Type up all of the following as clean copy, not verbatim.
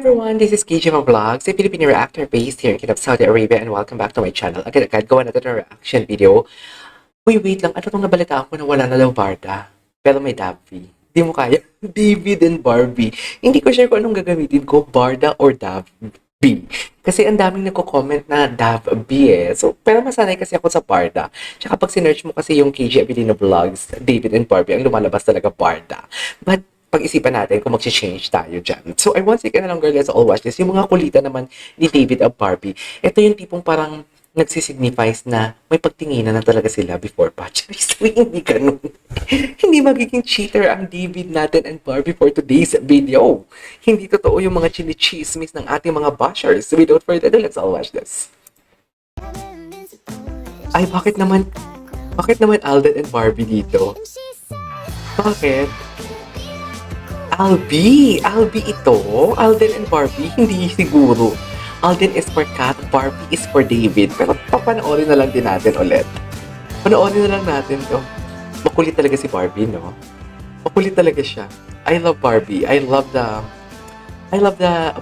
everyone, this is KJ Vlogs, a Filipino reactor based here in Kingdom, Saudi Arabia, and welcome back to my channel. Agad-agad, gawa natin ng reaction video. Uy, wait lang, ano tong nabalitaan ko na wala na daw Barda? Pero may Davy. Hindi mo kaya? David and Barbie. Hindi ko sure kung anong gagamitin ko, Barda or Davy. Kasi ang daming nagko-comment na Davy eh. So, pero masanay kasi ako sa Barda. Tsaka pag sinerch mo kasi yung KJ Abilino Vlogs, David and Barbie, ang lumalabas talaga Barda. But pag-isipan natin kung mag-change tayo dyan. So, I want to say na lang, girl, let's all watch this. Yung mga kulitan naman ni David at Barbie, ito yung tipong parang nagsisignifies na may pagtinginan na talaga sila before pa. So, hindi ganun. Hindi magiging cheater ang David natin and Barbie for today's video. Hindi totoo yung mga chinichismis ng ating mga bashers. So, without further ado, let's all watch this. Ay, bakit naman Alden and Barbie dito? Bakit? Albi ito. Alden and Barbie, hindi siguro. Alden is for Kat, Barbie is for David. Pero papanoorin na lang din natin ulit. Panoorin na lang natin to. Makulit talaga si Barbie, no? Makulit talaga siya. I love Barbie. I love the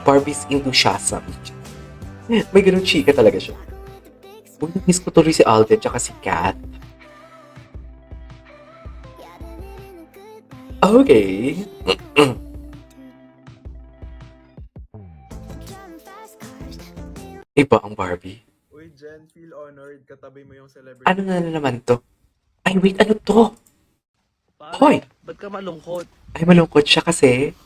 Barbie's enthusiasm. May ganun chika talaga siya. Miss ko tuloy si Alden tsaka si Kat. Okay. Iba ang Barbie. Uy, Jen, feel honored. Katabi mo yung celebrity. Ano na naman to? Ay, wait, ano to? Pare, Hoy! ba't ka malungkot? Ay, malungkot siya kasi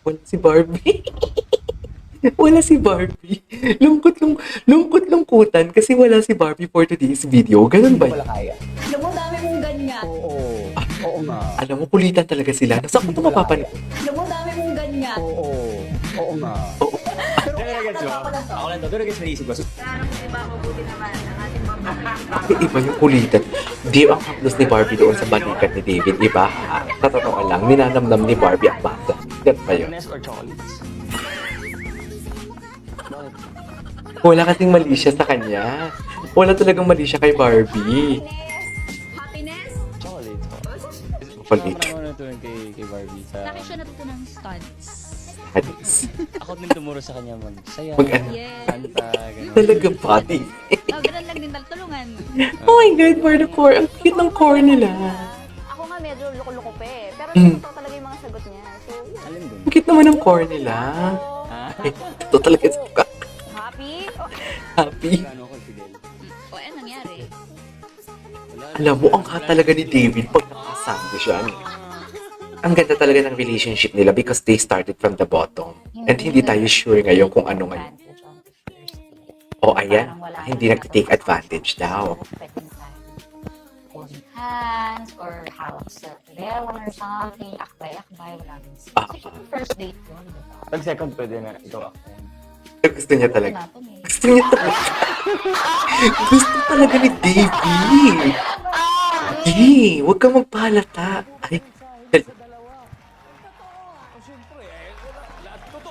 wala si Barbie. Wala si Barbie. Lungkot-lungkutan kasi wala si Barbie for today's video. Ganun ba? Wala kaya. Alam mo, dami mong ganyan. Oo nga. Alam mo, kulitan talaga sila. Saan ko ito mapapanood? Alam mo, dami mong ganyan. Oo nga. Pero gets mo? Ako lang to. Pero gets mo naisip ko. Parang iba mabuti naman ang ating mga Bakit iba yung kulitan? Di ang haplos ni Barbie doon sa balikat ni David. Iba ha? Sa totoo lang, ninanamnam ni Barbie ang bata. Ganun ba yun? Mayonnaise or chocolates? Wala kasing mali siya sa kanya. Wala talagang mali siya kay Barbie. happiness. Chocolates po. Kulit. Ako naman natutunan kay Barbie sa... Laki siya natuto ng stunts. Ako din tumuro sa kanya mag-saya. Mag-ano? Yes. Kanta, gano'n. Talaga pati. Ganun lang din tulungan. Oh my God, for the core. Ang cute ng core nila. Ako nga medyo loko-loko pa eh. Pero totoo talaga yung mga sagot niya. So, yun. Alin dun? Ang cute naman ng core nila. Ha? Ay, ito talaga suka. Happy? Oh, Happy. Gano'n ako, Fidel? O, ano nangyari? Alam mo, ang hot talaga ni David pag nakasama siya. Ang ganda talaga ng relationship nila because they started from the bottom. And hindi tayo sure ngayon kung ano ngayon. O ayan, hindi nag-take advantage daw. holding hands or hawak sa telewan or something. Akbay-akbay. Wala rin. Ah. So, first date ko. Pag second pwede na ikaw ako. Gusto niya talaga. Natin eh. Gusto niya talaga. Gusto talaga ni David. Hey, huwag kang magpahalata. Ay,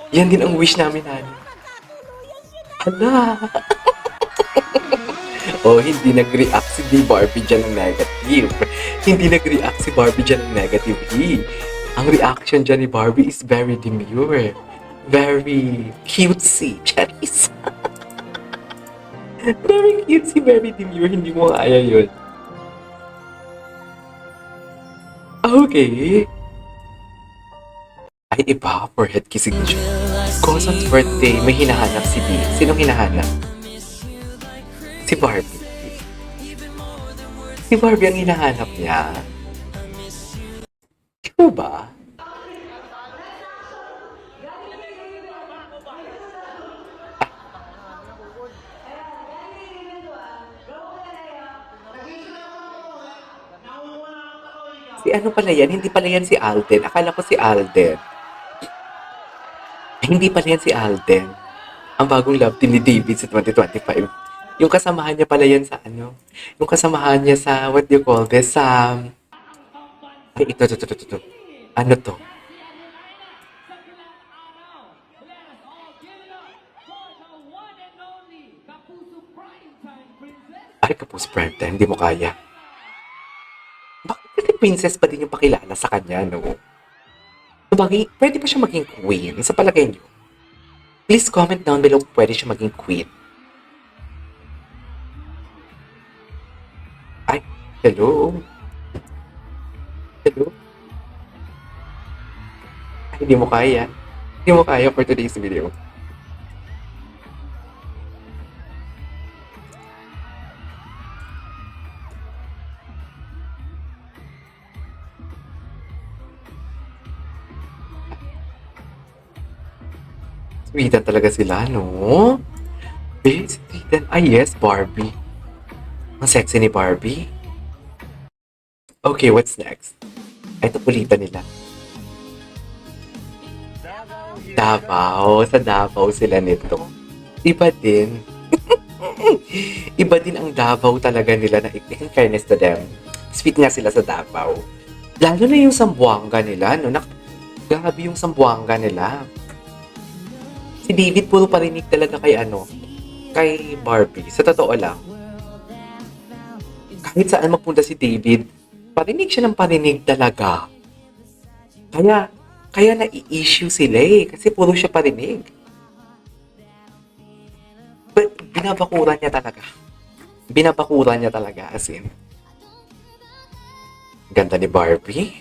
yan din ang wish namin, Hani. Hala. Oh, hindi nag-react si Barbie dyan ng negative. Hindi nag-react si Barbie dyan ng negatively. Ang reaction dyan ni Barbie is very demure. Very cutesy. Charis. Very cutesy, very demure. Hindi mo kaya yun. Okay. Ay, iba. Forehead kissing na siya. Goson's birthday, may hinahanap si B. Sinong hinahanap? Si Barbie. Si Barbie ang hinahanap niya. Ikaw ba? Si ano pala yan? Hindi pala yan si Alden. Akala ko si Alden. Hindi pala yan si Alden. Ang bagong love team ni David sa 2025. Yung kasamahan niya pala yan sa ano? Yung kasamahan niya sa, what do you call this? Sa... Ay, ito. Ano to? Ay, Kapuso Prime Time. Hindi mo kaya. Bakit kasi princess pa din yung pakilala sa kanya, no? pwede pa siya maging queen sa palagay niyo? Please comment down below kung pwede siya maging queen. Ay, hello? Hello? Ay, hindi mo kaya. Hindi mo kaya for today's video. Sweetan talaga sila, no? Eh, sweetan. Ay, yes, Barbie. Ang sexy ni Barbie. Okay, what's next? Ay, ito kulitan nila. Davao. Sa Davao sila nito. Iba din. Iba din ang Davao talaga nila na in fairness to them. Sweet nga sila sa Davao. Lalo na yung Sambuanga nila, no? Grabe yung Sambuanga nila. Si David puro parinig talaga kay Barbie. Sa totoo lang. Kahit saan mapunta si David, parinig siya ng parinig talaga. Kaya nai-issue sila kasi puro siya parinig. But binabakuran niya talaga. Binabakuran niya talaga as in. Ganda ni Barbie.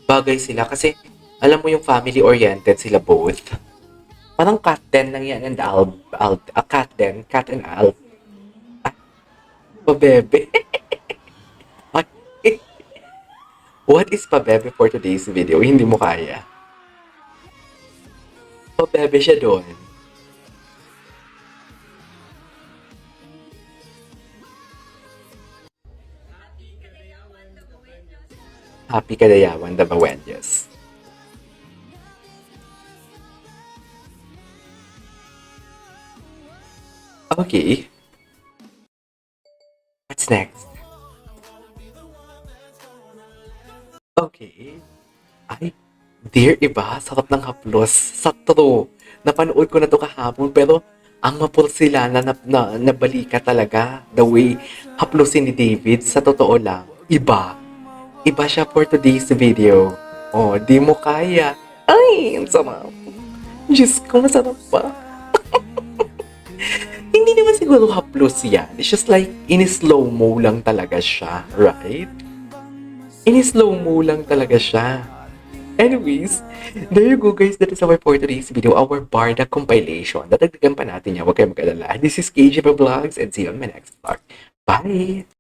Bagay sila kasi alam mo yung family-oriented sila both. Parang cat den lang yan and cat and Alf. Pabebe. What is pabebe for today's video? Hindi mo kaya. Pabebe siya doon. Happy Kadayawan, the Bawenyas. Okay. What's next? Okay. Ay, dear iba, sarap ng haplos. Sa true. Napanood ko na to kahapon pero ang mapursilana na balika talaga. The way haplosin ni David, sa totoo lang, iba. Iba siya for today's video. Oh, di mo kaya. Ay, ang sarap. Diyos ko, masarap pa. Hindi naman siguro haplos yan. It's just like, in-slow-mo lang talaga siya, right? In-slow-mo lang talaga siya. Anyways, there you go guys. That is our for today's video, our Barda compilation. Dadagdagan pa natin yan. Huwag kayong mag-alala. This is KJ Vlogs and see you on my next vlog. Bye!